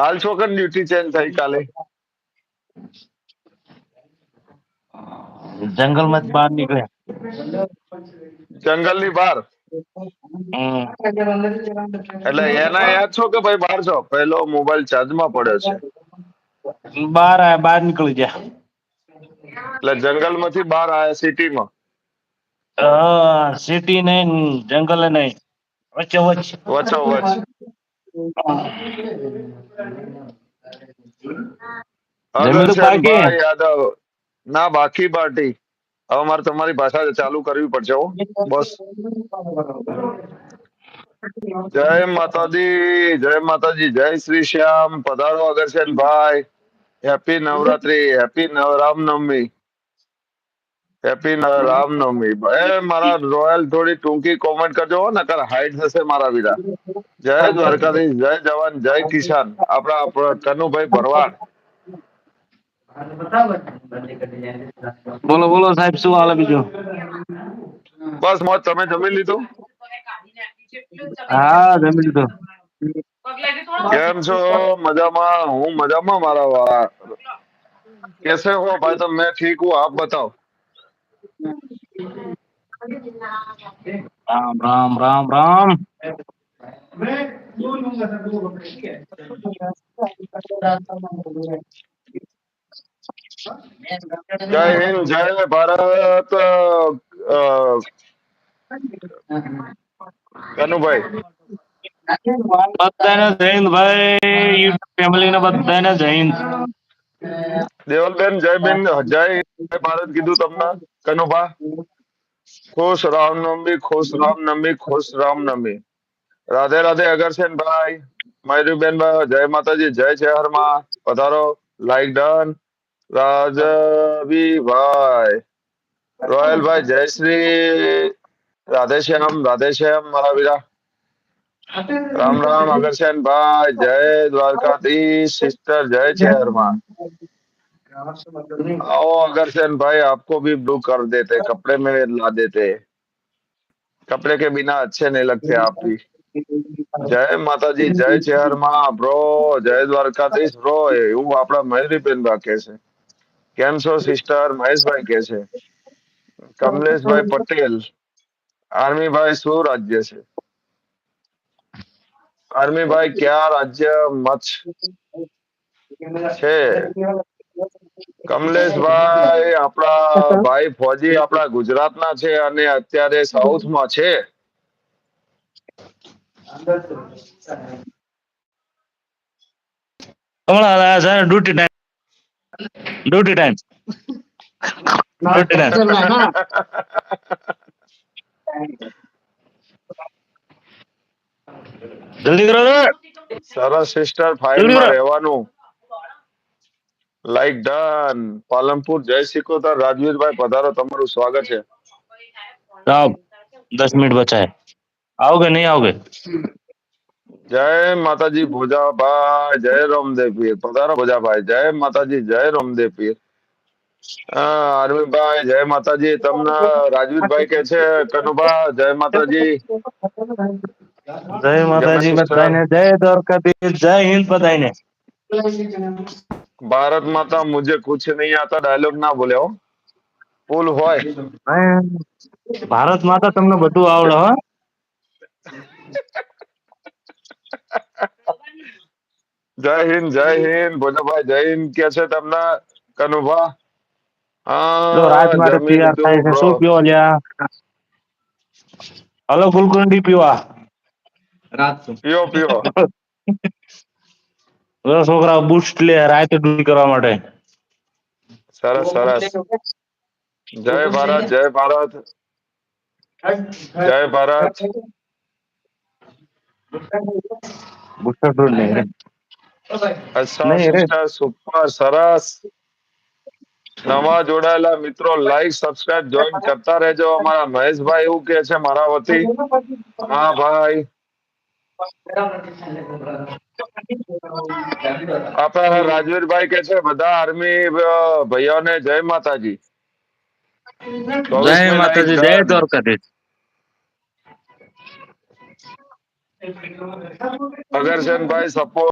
હાલ છો કે ડ્યુટી ચેન્જ થઈ કાલે? જંગલ માંથી બહાર નીકળ્યા. જંગલ ની બહાર એટલે એના યાદ છો કે ભાઈ બહાર છો? પેલો મોબાઈલ ચાર્જમાં પડ્યો છે. બહાર આયા, બહાર નીકળી ગયા. એટલે જંગલ માંથી બહાર આયા સિટીમાં. સિટી નહીં, જંગલ નહીં, વચ્ચે વચ્ચ. વચ્ચોવચ. જમીલું બાકી અગરસેનભાઈ યાદવ. ના બાકી પાર્ટી. હવે મારે તમારી ભાષા ચાલુ કરવી પડશે હો બસ. જય માતાજી, જય માતાજી, જય શ્રી શ્યામ. પધારો અગરસેનભાઈ. Happy Navratri, happy Ramnavami. Happy Ramnavami. મારા રોયલ થોડી ટૂંકી કોમેન્ટ કરજો હો, નકર હાઈટ થશે મારા વીરા. જય દ્વારકાધીશ, જય જવાન, જય કિસાન. આપણા કનુભાઈ ભરવાડ. બોલો બોલો સાહેબ, શું હાલે બીજું? બસ મોજ. તમે જમી લીધું? હા, જમી લીધું. કેમ છો? મજામાં? હું મજામાં મારા વાળા. कैसे हो भाई? तो मैं ठीक हूँ, आप बताओ. રામ રામ રામ રામ. जय हिंद, जय भारत. કનુભાઈ બધાને જય હિન્દ ભાઈ, ફેમિલી ને બધાને જય હિન્દ. દેવલબેન, જય બેન, જય ભારત કીધું તમને કનુભા. ખુશ રામનવમી, ખુશ રામનવમી, ખુશ રામનવમી. રાધે રાધે અગરસેનભાઈ, મયુરીબેન, જય માતાજી, જય શહેરમાં. પધારો. Like done. રાજવીભાઈ, રોયલભાઈ, જય શ્રી રાધે શ્યામ, રાધે શ્યામ મારા વીરા. राम राम अगरसेन भाई, जय द्वारकाधीश सिस्टर, जय चेहरमा. आओ अगरसेन भाई, आपको भी ब्लू कर देते, कपड़े में ला देते. कपड़े के बिना अच्छे नहीं लगते आप भी. जय माताजी, जय चेहरमा ब्रो, जय द्वारकाधीश ब्रो. એવું આપણા મયુરીબેન બા કહે છે. કેમ છો સિસ્ટર? મહેશભાઈ કહે છે. કમલેશભાઈ પટેલ, આર્મી ભાઈ શું રાજ્ય છે? આર્મી ભાઈ ક્યાં રાજ્ય મત છે? કમલેશભાઈ આપણા ભાઈ ફોજી આપણા ગુજરાતના છે અને અત્યારે સાઉથમાં છે. હમણાં duty time, duty time, duty time. જલ્દી કરો રે. સરસ સિસ્ટર, ફાઇરમાં રહેવાનું. Like done. પાલનપુર, જય સિકોતર, રાજવીરભાઈ પધારો, તમારું સ્વાગત છે. आओ 10 मिनट बचा है, आओगे नहीं आओगे? જય માતાજી ભોજાભાઈ, જય રામદેવ પીર. પધારો ભોજાભાઈ, જય માતાજી, જય રામદેવ પીર. અરવિંદભાઈ, જય માતાજી. તમને રાજવીરભાઈ કે છે કનુભા, જય માતાજી. जय ગમે माताजी સિસ્ટર? बधाई ने, जय द्वारकाधीश, जय हिंद बधाई ने. ભારત માતા મુझे कुछ नहीं आता ડાયલોગ ના બોલે હો. ફૂલ હોય. ભારત માતા તમને બધું આવડે હો. જય હિન્દ ભોજાભાઈ, જય હિન્દ કે છે તમને કનુભા. જો રાજમારે જમી તૈયાર થાય લીધું છે, બ્રો. શું પીવો લ્યા? હલો ગુલકંડી પીવા રાત પીઓ પીઓ. છોકરા બુસ્ટ લે રાતે ડ્યુટી કરવા માટે. સરસ સરસ. જય ભારત, જય ભારત, જય ભારત. બુસ્ટર ડોઝ નહીં રે. અચ્છા નહીં રે. સિસ્ટર, સુપર સરસ. નવા જોડાયેલા મિત્રો લાઈક સબસ્ક્રાઇબ જોઈન કરતા રહેજો. અમારા મહેશભાઈ એવું કે છે મારા વતી. હા ભાઈ. આપણા રાજવીરભાઈ કે છે બધા આર્મી ભાઈઓને જય માતાજી. જય 24 में लाइक માતાજી, જય डन. દ્વારકાધીશ. અગરસેનભાઈ સપોર્ટ